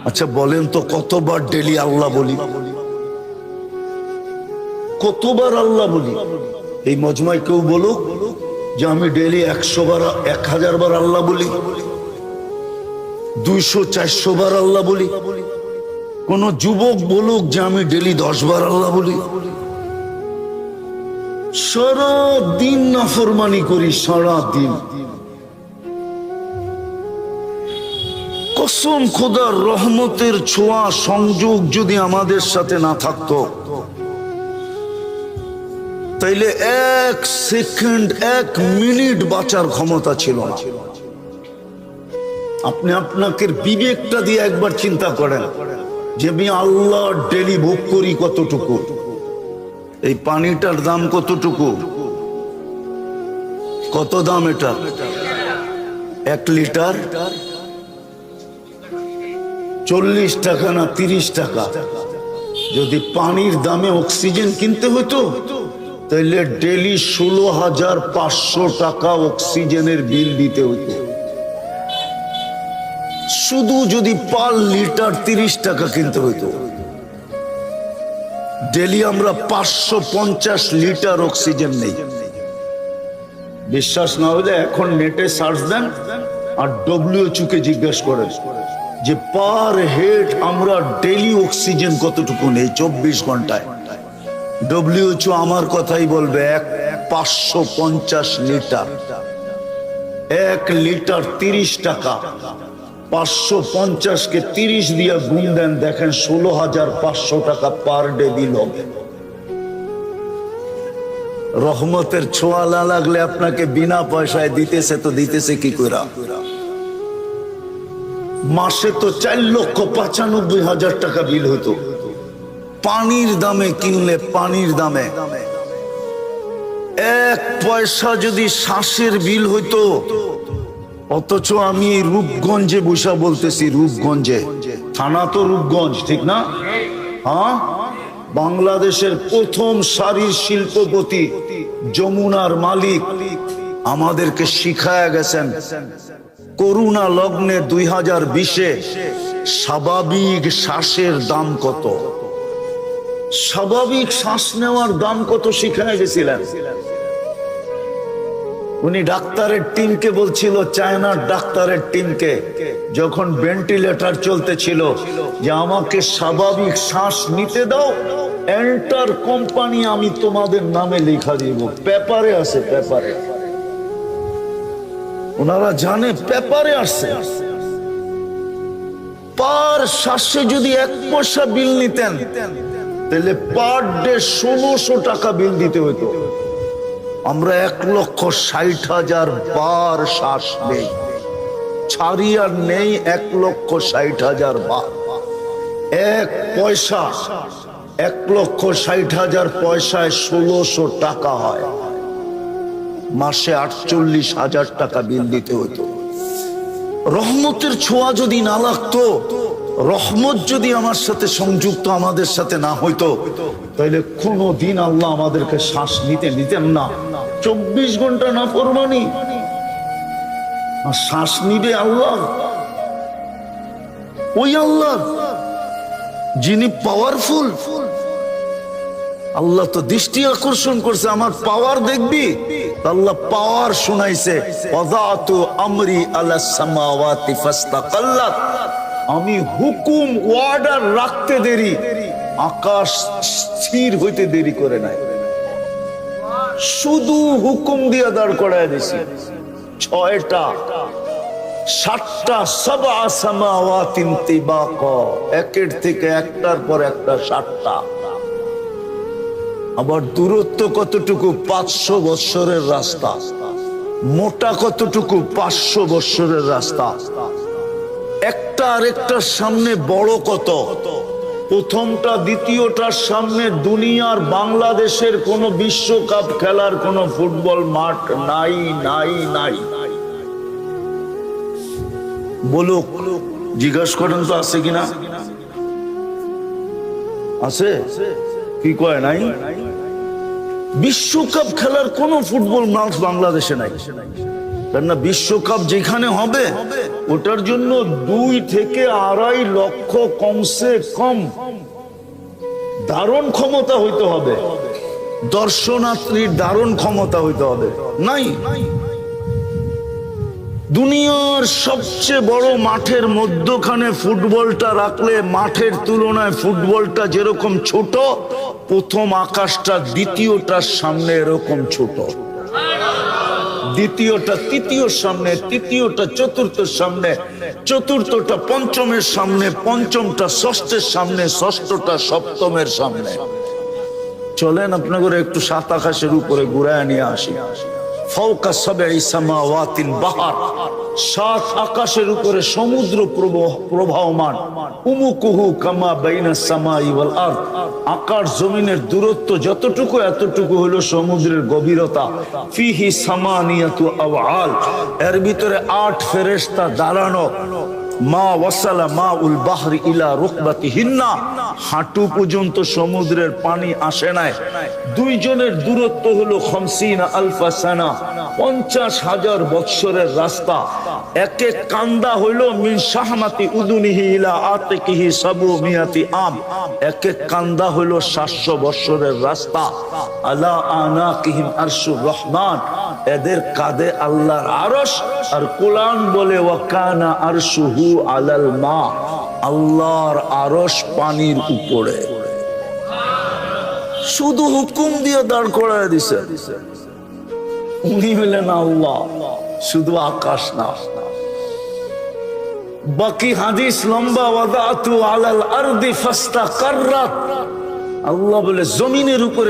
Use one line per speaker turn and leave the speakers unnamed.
আচ্ছা বলেন তো কতবার ডেলি আল্লাহ বলি, কতবার আল্লাহ বলি? এই মজমায় কেউ বলুক যে আমি ডেলি 100 বার 1000 বার আল্লাহ বলি, 200-400 বার আল্লাহ বলি। কোন যুবক বলুক যে আমি ডেলি 10 বার আল্লাহ বলি। সারা দিন নাফরমানি করি, সারা দিন। কসম খোদার রহমতের ছোঁয়া সংযোগ যদি আমাদের সাথে না থাকতো, তাইলে 1 সেকেন্ড 1 মিনিট বাঁচার ক্ষমতা ছিল না। আপনি আপনাকে বিবেকটা দিয়ে একবার চিন্তা করেন যে আমি আল্লাহ ডেলি ভোগ করি কতটুকু। এই পানিটার দাম কতটুকু? কত দাম এটা? 1 লিটার 40 টাকা না 30 টাকা। যদি পানির দামে অক্সিজেন কিনতে হতো তাহলে ডেলি 16,500 টাকা অক্সিজেনের বিল দিতে হতো। শুধু যদি পার লিটার 30 টাকা কিনতে হতো, ডেলি আমরা 550 লিটার অক্সিজেন নেই। বিশ্বাস না হলে এখন নেটে সার্চ দেন আর WHO কে জিজ্ঞেস করেন যে পার হেড আমরা ডেলি অক্সিজেন কতটুকু নেই 24 ঘন্টায়। WHO আমার কথাই বলবে 550 লিটার। 1 লিটার 30 টাকা, 550 কে 30 দিয়ে গুণ দেন, দেখেন 16,500 টাকা পার ডে দিল। রহমতের ছোঁয়া না লাগলে আপনাকে বিনা পয়সায় দিতেছে, তো দিতেছে কি করে? মাসে তো 4,95,000 টাকা বিল হতো পানির দামে কিনলে। পানির দামে 1 পয়সা যদি শ্বাসের বিল হইতো। অথচ আমি রূপগঞ্জে বসা বলতেছি, রূপগঞ্জে, থানা তো রূপগঞ্জ, ঠিক না? হ্যাঁ, বাংলাদেশের প্রথম সারির শিল্পপতি যমুনার মালিক আমাদেরকে শিখায়া গেছেন করুণা লগ্নে 2020-এ স্বাভাবিক শ্বাসের দাম কত, স্বাভাবিক শ্বাস নেওয়ার দাম কত শিখায়া গেছিলেন। উনি ডাক্তারের টিমকে বলছিল, চায়নার ডাক্তারের টিমকে, যখন ভেন্টিলেটর চলতেছিল, যে আমাকে স্বাভাবিক শ্বাস নিতে দাও, এন্টার কোম্পানি আমি তোমাদের নামে লেখা দিব। পেপারে আছে, পেপারে। ওনারা জানে পেপারে আসছে। পার শ্বাসে যদি 1 পয়সা বিল নিতেন তাহলে পার ডে 1600 টাকা বিল দিতে হতো। আমরা 1,60,000 বার শ্বাস নেই, ছাড়ি আর নেই 1,60,000 বার। 1 পয়সা 1,60,000 পয়সায় 1600 টাকা হয়। মাসে 48,000 টাকা বিল দিতে হতো। রহমতের ছোঁয়া যদি না লাগতো, রহমত যদি আমার সাথে সংযুক্ত আমাদের সাথে না হইতো, তাহলে কোনদিন আল্লাহ আমাদেরকে শ্বাস নিতে নিতেন না। 24 ঘন্টা না ফরমানি, আর শ্বাস নিবে আল্লাহ। ওই আল্লাহ যিনি পাওয়ারফুল। আল্লাহ তো দৃষ্টি আকর্ষণ করছে, আমার পাওয়ার দেখবি। আল্লাহ পাওয়ার শোনাইছে, ওয়াযাতু আমরি আলাস সামাওয়াতি ফাস্তাকাল্লাত। আমি হুকুম অর্ডার রাখতে দেরি, আকাশ স্থির হইতে দেরি করে নাই। শুধু হুকুম দিয়ে দাঁড় করায় দিছি। 6টা 7টা সাবআ সামাওয়াতিন তিবাকা, একের থেকে একটার পর একটা 7টা। আবার দূরত্ব কতটুকু? 500 বৎসরের রাস্তা। মোটা কতটুকু? 500 বৎসরের রাস্তা। একটা আরেকটার সামনে বড় কত? প্রথমটা দ্বিতীয়টার সামনে দুনিয়ার বাংলাদেশের কোন বিশ্বকাপ খেলার কোন ফুটবল মাঠ নাই, নাই, নাই। বলুক, জিজ্ঞাসা করেন তো আছে কিনা? আছে? কি কয় নাই? বিশ্বকাপ খেলার কোন ফুটবল মাঠ বাংলাদেশে নাই। কেননা বিশ্বকাপ যেখানে হবে ওটার জন্য 2 থেকে 2.5 লক্ষ কমসে কম ধারণ ক্ষমতা হইতে হবে, দর্শনার্থীর ধারণ ক্ষমতা হইতে হবে। নাই, দুনিয়ার সবচেয়ে বড় মাঠের মধ্যখানে ফুটবলটা রাখলে মাঠের তুলনায় ফুটবলটা যেরকম ছোট, প্রথম আকাশটা দ্বিতীয়টার সামনে এরকম ছোট, দ্বিতীয়টা তৃতীয়র সামনে, তৃতীয়টা চতুর্থের সামনে, চতুর্থটা পঞ্চমের সামনে, পঞ্চমটা ষষ্ঠের সামনে, ষষ্ঠটা সপ্তমের সামনে। চলেন আপনাদের একটু সাত আকাশের উপরে ঘুরায় নিয়ে আসি। ফাওকা সাবঈ সামাওয়াতিন বাহার, 7 আকাশের উপরে সমুদ্র প্রবাহমান। উমুকুহু কামা বাইনাস সামাই ওয়াল আরদ, আকাশ জমিনের দূরত্ব যতটুকু এতটুকু হলো সমুদ্রের গভীরতা। ফিহি সামানিয়াতু আওয়াল, এর ভিতরে 8 ফেরেশতা দাঁড়ানো। মা ওয়াসালা মা উল বাহরি ইলা রুকবাতিহিন্না, হাঁটু পর্যন্ত সমুদ্রের পানি আসে নাই। 2 জনের দূরত্ব হলো 50 আলফা সানা, 50,000 বৎসরের রাস্তা। এক এক কান্দা হইল মিন শাহমাতি উদুনিহি ইলা আতিকিহি সাবু মিয়াতি আম, এক এক কান্দা হইল 700 বৎসরের রাস্তা। আলা আনাকিহিম আরশুর রহমান, এদের কাঁধে আল্লাহর আরশ। আর কোরআন বলে ওয়াকানা আরশুহু আলাল মা, আল্লাহর আরশ পানির উপরে। শুধু হুকুম দিয়ে দাঁড় করায় দিছে। উনি হলেন আল্লাহ, শুধু আকাশ না। বাকি হাদিস লম্বা, ওয়াদাতু আলাল আরদি ফাস্তাকাররাত, আল্লাহ বলে জমিনের উপরে